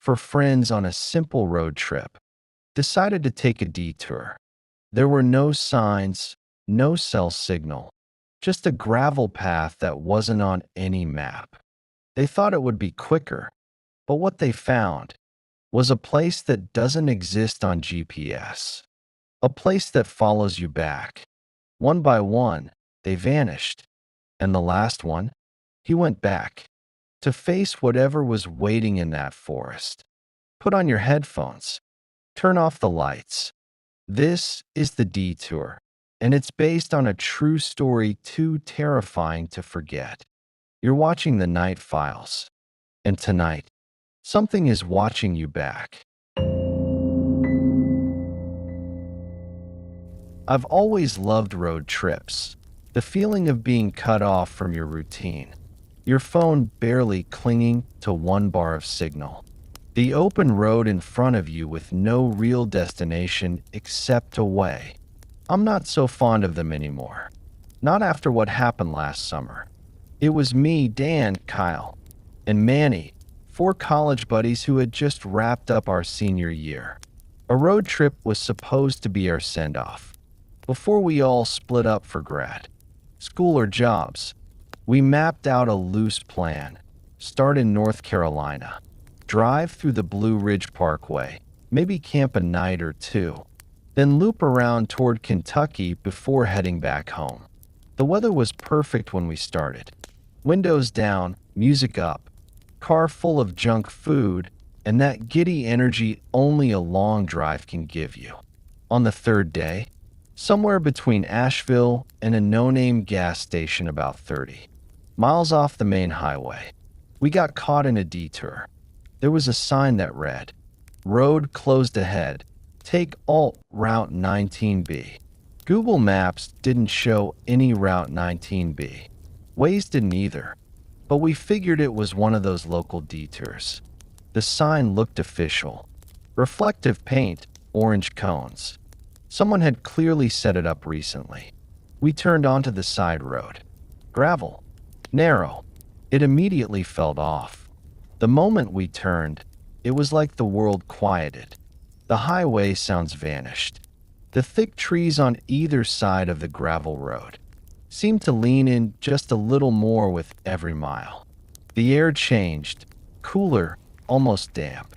for friends on a simple road trip, decided to take a detour. There were no signs, no cell signal, just a gravel path that wasn't on any map. They thought it would be quicker, but what they found was a place that doesn't exist on GPS, a place that follows you back. One by one, they vanished, and the last one, he went back to face whatever was waiting in that forest. Put on your headphones, turn off the lights. This is The Detour, and it's based on a true story too terrifying to forget. You're watching The Night Files, and tonight, something is watching you back. I've always loved road trips. The feeling of being cut off from your routine. Your phone barely clinging to one bar of signal. The open road in front of you with no real destination except away. I'm not so fond of them anymore. Not after what happened last summer. It was me, Dan, Kyle, and Manny, 4 college buddies who had just wrapped up our senior year. A road trip was supposed to be our send-off. Before we all split up for grad, school or jobs, we mapped out a loose plan. Start in North Carolina, drive through the Blue Ridge Parkway, maybe camp a night or two, then loop around toward Kentucky before heading back home. The weather was perfect when we started. Windows down, music up, car full of junk food, and that giddy energy only a long drive can give you. On the third day, somewhere between Asheville and a no-name gas station about 30 miles off the main highway, we got caught in a detour. There was a sign that read, "Road closed ahead. Take Alt Route 19B." Google Maps didn't show any Route 19B. Waze didn't either, but we figured it was one of those local detours. The sign looked official. Reflective paint, orange cones. Someone had clearly set it up recently. We turned onto the side road. Gravel. Narrow. It immediately felt off. The moment we turned, it was like the world quieted. The highway sounds vanished. The thick trees on either side of the gravel road seemed to lean in just a little more with every mile. The air changed. Cooler, almost damp.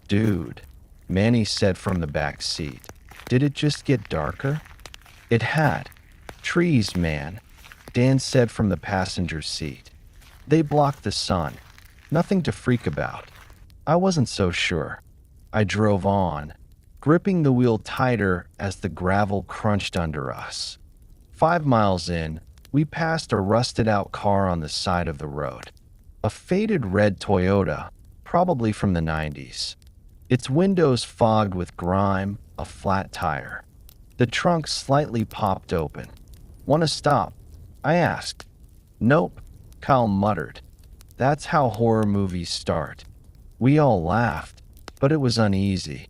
"Dude," Manny said from the back seat. "Did it just get darker?" It had. "Trees, man," Dan said from the passenger seat. "They block the sun. Nothing to freak about." I wasn't so sure. I drove on, gripping the wheel tighter as the gravel crunched under us. 5 miles in, we passed a rusted-out car on the side of the road. A faded red Toyota, probably from the 90s. Its windows fogged with grime, a flat tire. The trunk slightly popped open. "Want to stop?" I asked. "Nope," Kyle muttered. That's how horror movies start. We all laughed, but it was uneasy.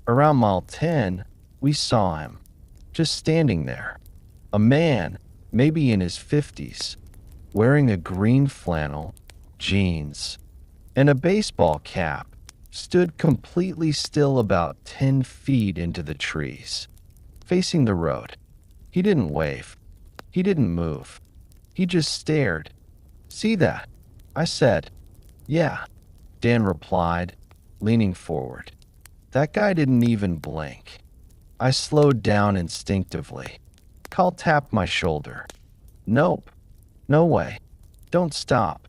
Around mile 10, we saw him, just standing there. A man, maybe in his 50s, wearing a green flannel, jeans, and a baseball cap, stood completely still about 10 feet into the trees, facing the road. He didn't wave. He didn't move. He just stared. "See that?" I said. "Yeah," Dan replied, leaning forward. That guy didn't even blink. I slowed down instinctively. Kyle tapped my shoulder. "Nope. No way. Don't stop."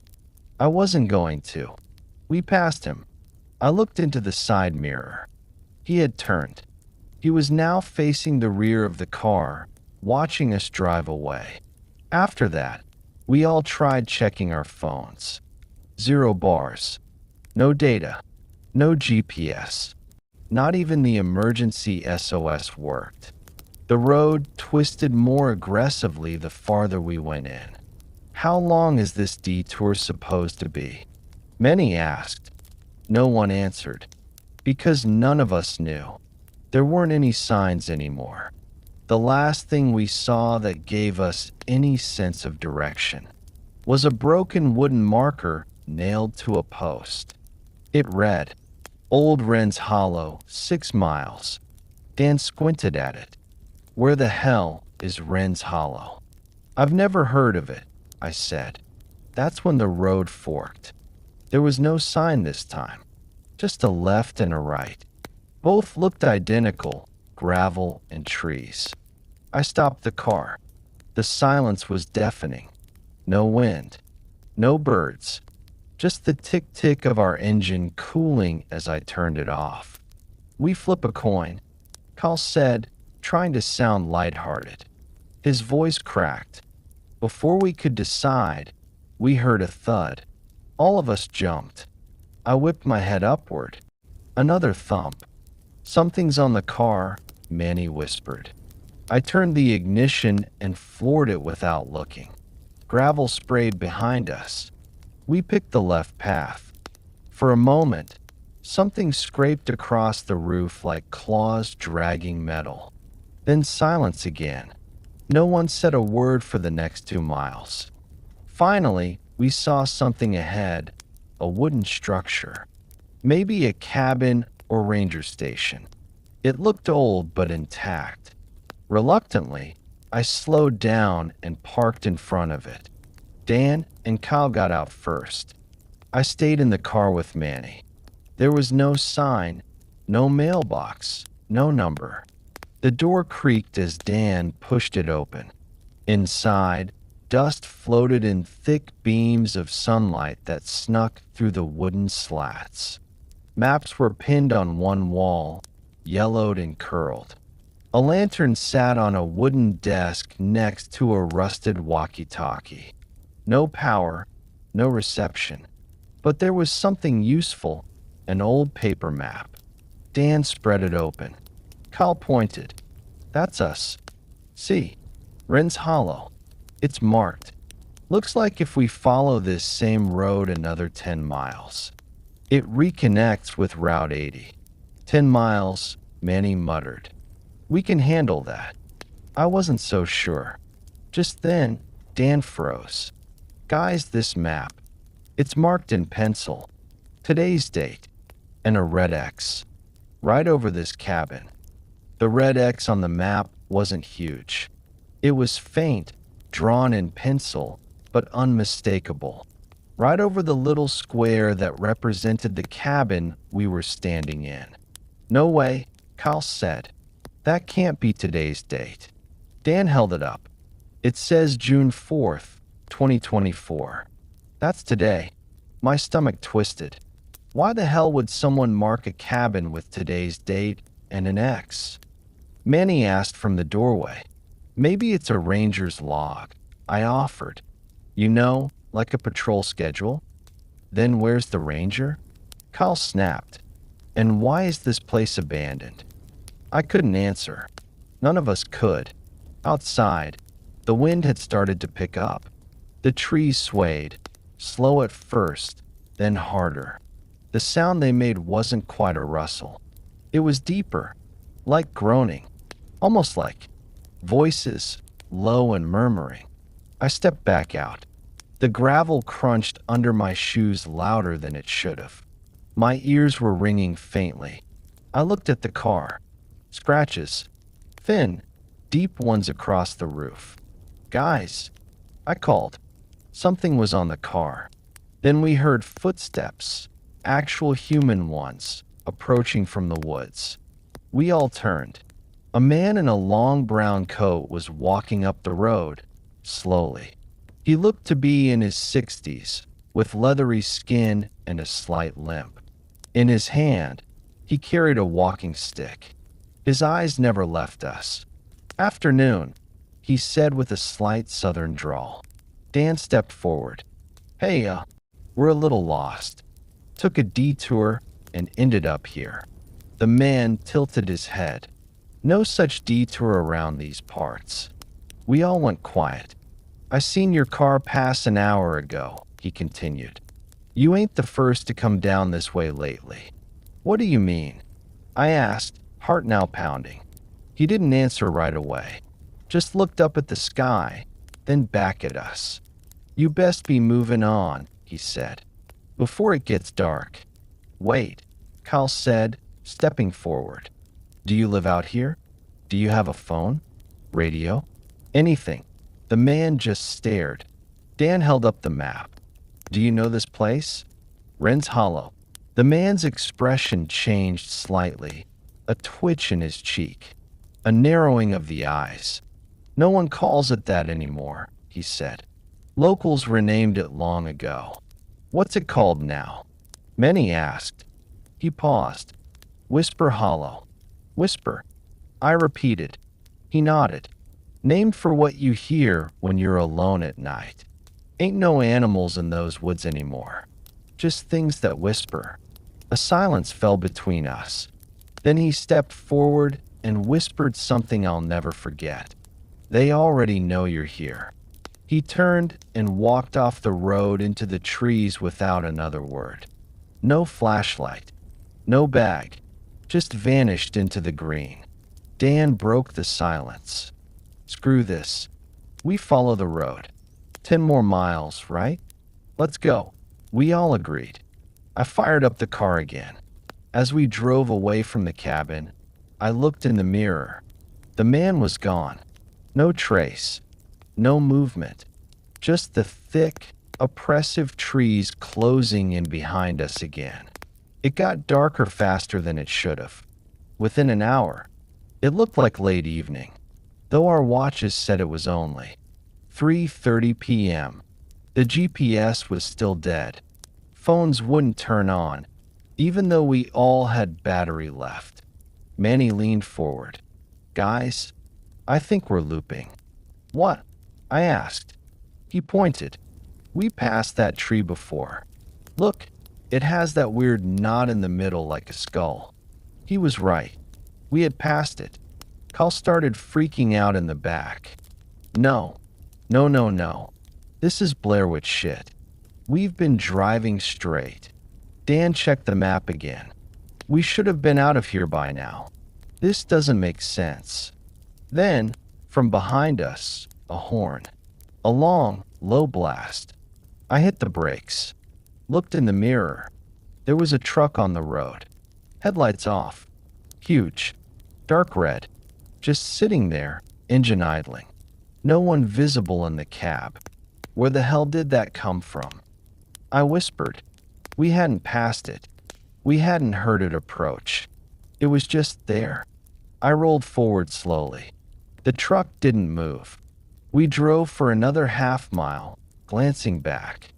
I wasn't going to. We passed him. I looked into the side mirror. He had turned. He was now facing the rear of the car, watching us drive away. After that, we all tried checking our phones. 0 bars. No data. No GPS. Not even the emergency SOS worked. The road twisted more aggressively the farther we went in. How long is this detour supposed to be? Many asked. No one answered, because none of us knew. There weren't any signs anymore. The last thing we saw that gave us any sense of direction was a broken wooden marker nailed to a post. It read, Old Wren's Hollow, 6 miles. Dan squinted at it. Where the hell is Wren's Hollow? I've never heard of it, I said. That's when the road forked. There was no sign this time, just a left and a right. Both looked identical, gravel and trees. I stopped the car. The silence was deafening. No wind, no birds, just the tick-tick of our engine cooling as I turned it off. We flip a coin, Carl said, trying to sound lighthearted. His voice cracked. Before we could decide, we heard a thud. All of us jumped. I whipped my head upward. Another thump. Something's on the car, Manny whispered. I turned the ignition and floored it without looking. Gravel sprayed behind us. We picked the left path. For a moment, something scraped across the roof like claws dragging metal. Then silence again. No one said a word for the next 2 miles. Finally, we saw something ahead, a wooden structure. Maybe a cabin or ranger station. It looked old but intact. Reluctantly, I slowed down and parked in front of it. Dan and Kyle got out first. I stayed in the car with Manny. There was no sign, no mailbox, no number. The door creaked as Dan pushed it open. Inside, dust floated in thick beams of sunlight that snuck through the wooden slats. Maps were pinned on one wall, yellowed and curled. A lantern sat on a wooden desk next to a rusted walkie-talkie. No power, no reception. But there was something useful, an old paper map. Dan spread it open. Kyle pointed. That's us. See, Wren's Hollow. It's marked. Looks like if we follow this same road another 10 miles. It reconnects with Route 80. 10 miles, Manny muttered. We can handle that. I wasn't so sure. Just then, Dan froze. Guys, this map. It's marked in pencil. Today's date. And a red X. Right over this cabin. The red X on the map wasn't huge. It was faint, drawn in pencil, but unmistakable. Right over the little square that represented the cabin we were standing in. No way, Kyle said. That can't be today's date. Dan held it up. It says June 4th, 2024. That's today. My stomach twisted. Why the hell would someone mark a cabin with today's date and an X? Manny asked from the doorway. Maybe it's a ranger's log. I offered. You know, like a patrol schedule. Then where's the ranger? Kyle snapped. And why is this place abandoned? I couldn't answer. None of us could. Outside, the wind had started to pick up. The trees swayed, slow at first, then harder. The sound they made wasn't quite a rustle. It was deeper, like groaning, almost like voices, low and murmuring. I stepped back out. The gravel crunched under my shoes louder than it should have. My ears were ringing faintly. I looked at the car. Scratches. Thin, deep ones across the roof. Guys, I called. Something was on the car. Then we heard footsteps, actual human ones, approaching from the woods. We all turned. A man in a long brown coat was walking up the road, slowly. He looked to be in his 60s, with leathery skin and a slight limp. In his hand, he carried a walking stick. His eyes never left us. Afternoon, he said with a slight southern drawl. Dan stepped forward. Hey, we're a little lost. Took a detour and ended up here. The man tilted his head. No such detour around these parts. We all went quiet. I seen your car pass an hour ago, he continued. You ain't the first to come down this way lately. What do you mean? I asked, heart now pounding. He didn't answer right away. Just looked up at the sky, then back at us. You best be moving on, he said, before it gets dark. Wait, Kyle said, stepping forward. Do you live out here? Do you have a phone? Radio? Anything? The man just stared. Dan held up the map. Do you know this place? Wren's Hollow. The man's expression changed slightly, a twitch in his cheek, a narrowing of the eyes. No one calls it that anymore, he said. Locals renamed it long ago. What's it called now? Many asked. He paused. Whisper Hollow. Whisper. I repeated. He nodded. Named for what you hear when you're alone at night. Ain't no animals in those woods anymore. Just things that whisper. A silence fell between us. Then he stepped forward and whispered something I'll never forget. They already know you're here. He turned and walked off the road into the trees without another word. No flashlight. No bag. Just vanished into the green. Dan broke the silence. Screw this. We follow the road. 10 more miles, right? Let's go. We all agreed. I fired up the car again. As we drove away from the cabin, I looked in the mirror. The man was gone. No trace. No movement. Just the thick, oppressive trees closing in behind us again. It got darker faster than it should have. Within an hour, it looked like late evening, though our watches said it was only 3:30 p.m. The GPS was still dead. Phones wouldn't turn on, even though we all had battery left. Manny leaned forward. Guys, I think we're looping. What? I asked. He pointed. We passed that tree before. Look, it has that weird knot in the middle like a skull. He was right. We had passed it. Carl started freaking out in the back. No. This is Blair Witch shit. We've been driving straight. Dan checked the map again. We should have been out of here by now. This doesn't make sense. Then, from behind us, a horn. A long, low blast. I hit the brakes. Looked in the mirror. There was a truck on the road. Headlights off. Huge. Dark red. Just sitting there, engine idling. No one visible in the cab. Where the hell did that come from? I whispered. We hadn't passed it. We hadn't heard it approach. It was just there. I rolled forward slowly. The truck didn't move. We drove for another half-mile, glancing back.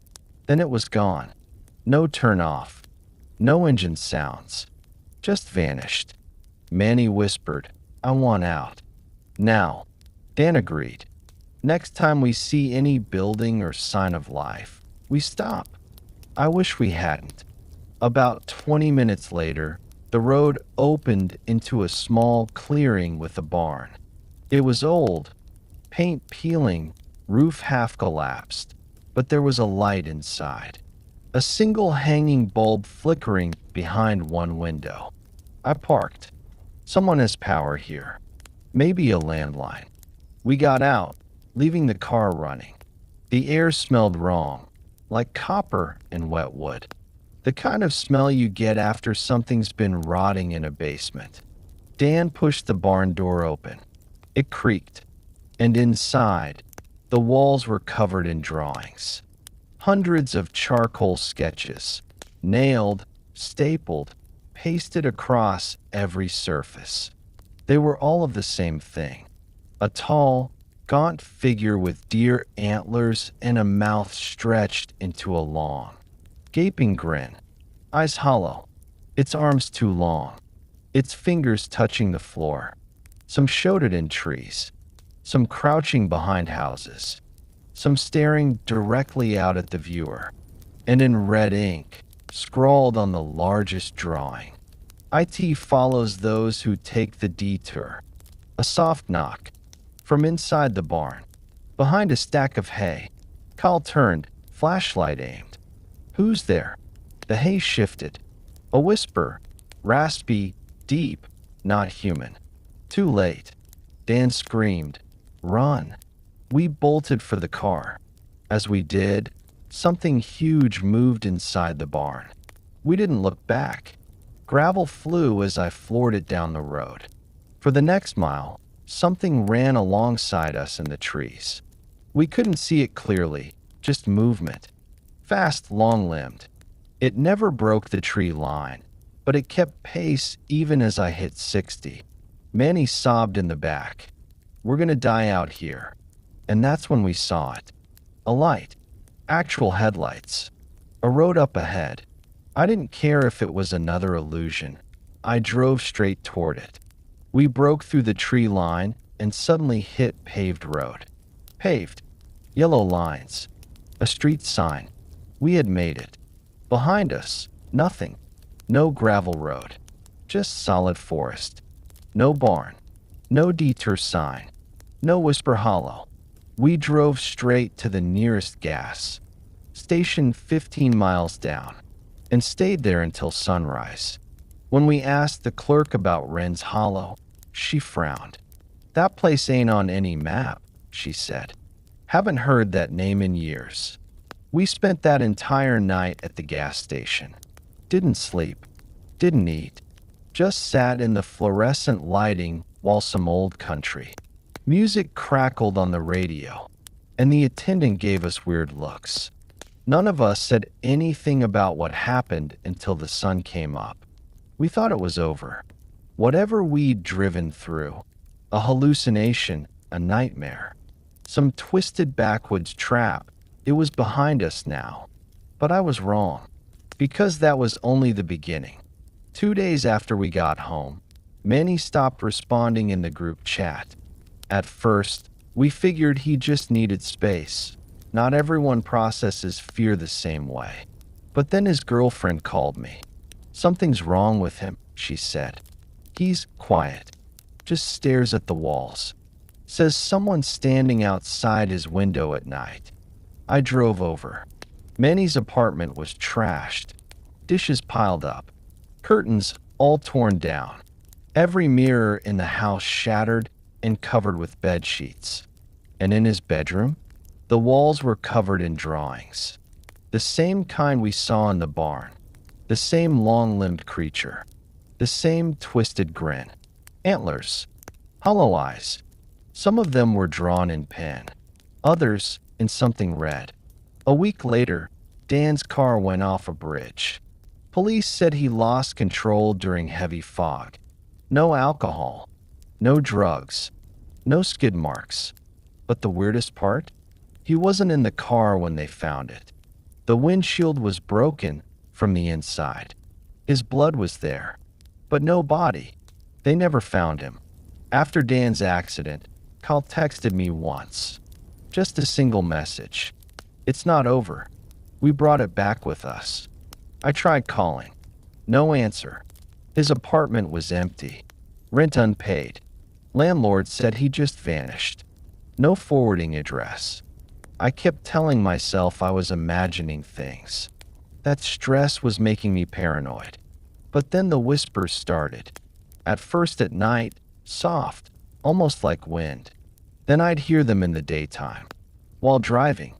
Then it was gone. No turn-off. No engine sounds. Just vanished. Manny whispered, I want out. Now. Dan agreed. Next time we see any building or sign of life, we stop. I wish we hadn't. About 20 minutes later, the road opened into a small clearing with a barn. It was old, paint peeling, roof half collapsed, but there was a light inside. A single hanging bulb flickering behind one window. I parked. Someone has power here. Maybe a landline. We got out, leaving the car running. The air smelled wrong, like copper and wet wood. The kind of smell you get after something's been rotting in a basement. Dan pushed the barn door open. It creaked, and inside, the walls were covered in drawings. Hundreds of charcoal sketches, nailed, stapled, pasted across every surface. They were all of the same thing. A tall, gaunt figure with deer antlers and a mouth stretched into a long, gaping grin. Eyes hollow. Its arms too long. Its fingers touching the floor. Some showed it in trees. Some crouching behind houses. Some staring directly out at the viewer. And in red ink, scrawled on the largest drawing. IT follows those who take the detour. A soft knock. From inside the barn. Behind a stack of hay. Kyle turned, flashlight aimed. Who's there? The hay shifted. A whisper. Raspy, deep, not human. Too late. Dan screamed. Run. We bolted for the car. As we did, something huge moved inside the barn. We didn't look back. Gravel flew as I floored it down the road. For the next mile, something ran alongside us in the trees. We couldn't see it clearly, just movement. Fast, long-limbed. It never broke the tree line, but it kept pace even as I hit 60. Manny sobbed in the back. "We're gonna die out here." And that's when we saw it. A light. Actual headlights. A road up ahead. I didn't care if it was another illusion. I drove straight toward it. We broke through the tree line and suddenly hit paved road. Paved. Yellow lines. A street sign. We had made it. Behind us, nothing. No gravel road. Just solid forest. No barn. No detour sign. No Whisper Hollow. We drove straight to the nearest gas station 15 miles down and stayed there until sunrise. When we asked the clerk about Wren's Hollow, she frowned. "That place ain't on any map," she said. "Haven't heard that name in years." We spent that entire night at the gas station. Didn't sleep. Didn't eat. Just sat in the fluorescent lighting while some old country music crackled on the radio, and the attendant gave us weird looks. None of us said anything about what happened until the sun came up. We thought it was over. Whatever we'd driven through, a hallucination, a nightmare, some twisted backwoods trap, it was behind us now. But I was wrong, because that was only the beginning. 2 days after we got home, Manny stopped responding in the group chat. At first, we figured he just needed space. Not everyone processes fear the same way. But then his girlfriend called me. "Something's wrong with him," she said. "He's quiet. Just stares at the walls. Says someone's standing outside his window at night." I drove over. Manny's apartment was trashed. Dishes piled up. Curtains all torn down. Every mirror in the house shattered and covered with bed sheets. And in his bedroom, the walls were covered in drawings. The same kind we saw in the barn. The same long-limbed creature. The same twisted grin. Antlers. Hollow eyes. Some of them were drawn in pen. Others in something red. A week later, Dan's car went off a bridge. Police said he lost control during heavy fog. No alcohol. No drugs. No skid marks. But the weirdest part? He wasn't in the car when they found it. The windshield was broken from the inside. His blood was there, but no body. They never found him. After Dan's accident, Kyle texted me once. Just a single message. "It's not over. We brought it back with us." I tried calling. No answer. His apartment was empty. Rent unpaid. Landlord said he just vanished. No forwarding address. I kept telling myself I was imagining things. That stress was making me paranoid. But then the whispers started. At first at night, soft, almost like wind. Then I'd hear them in the daytime. While driving.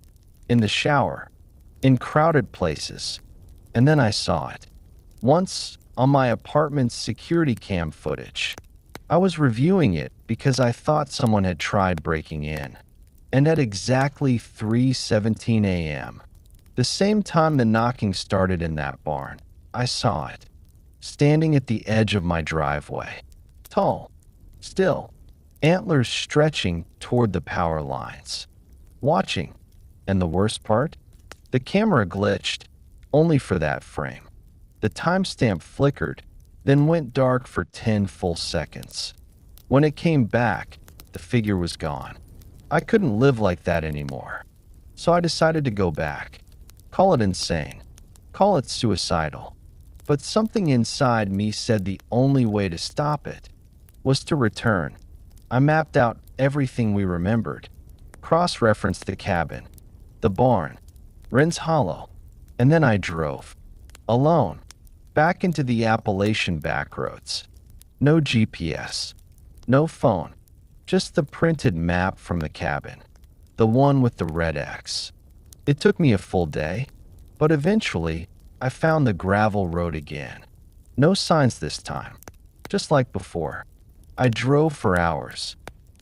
In the shower. In crowded places. And then I saw it. Once, on my apartment's security cam footage. I was reviewing it because I thought someone had tried breaking in. And at exactly 3:17 a.m., the same time the knocking started in that barn, I saw it. Standing at the edge of my driveway. Tall. Still. Antlers stretching toward the power lines. Watching. And the worst part? The camera glitched. Only for that frame. The timestamp flickered, then went dark for 10 full seconds. When it came back, the figure was gone. I couldn't live like that anymore. So I decided to go back. Call it insane. Call it suicidal. But something inside me said the only way to stop it was to return. I mapped out everything we remembered. Cross-referenced the cabin, the barn, Wren's Hollow, and then I drove. Alone. Back into the Appalachian backroads. No GPS. No phone. Just the printed map from the cabin. The one with the red X. It took me a full day, but eventually I found the gravel road again. No signs this time. Just like before. I drove for hours,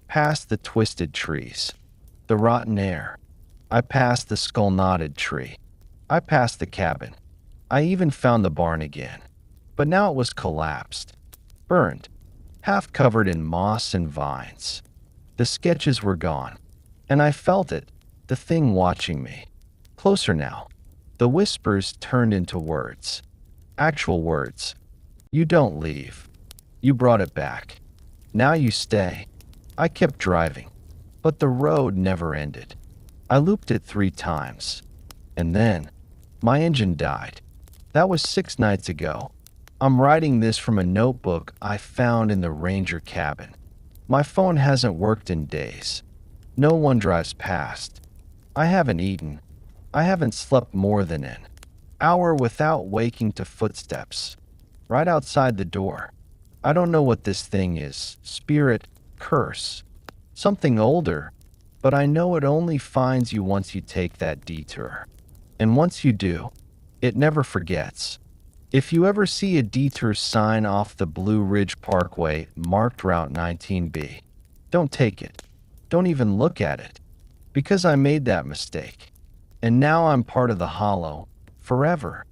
past the twisted trees, the rotten air. I passed the skull-knotted tree. I passed the cabin. I even found the barn again. But now it was collapsed, burned, half covered in moss and vines. The sketches were gone, and I felt it, the thing watching me. Closer now. The whispers turned into words. Actual words. You don't leave. You brought it back. Now you stay. I kept driving, but the road never ended. I looped it 3 times, and then my engine died. That was 6 nights ago. I'm writing this from a notebook I found in the ranger cabin. My phone hasn't worked in days. No one drives past. I haven't eaten. I haven't slept more than an hour without waking to footsteps right outside the door. I don't know what this thing is. Spirit, curse, something older, but I know it only finds you once you take that detour. And once you do, it never forgets. If you ever see a detour sign off the Blue Ridge Parkway marked Route 19B, don't take it. Don't even look at it. Because I made that mistake. And now I'm part of the hollow, forever.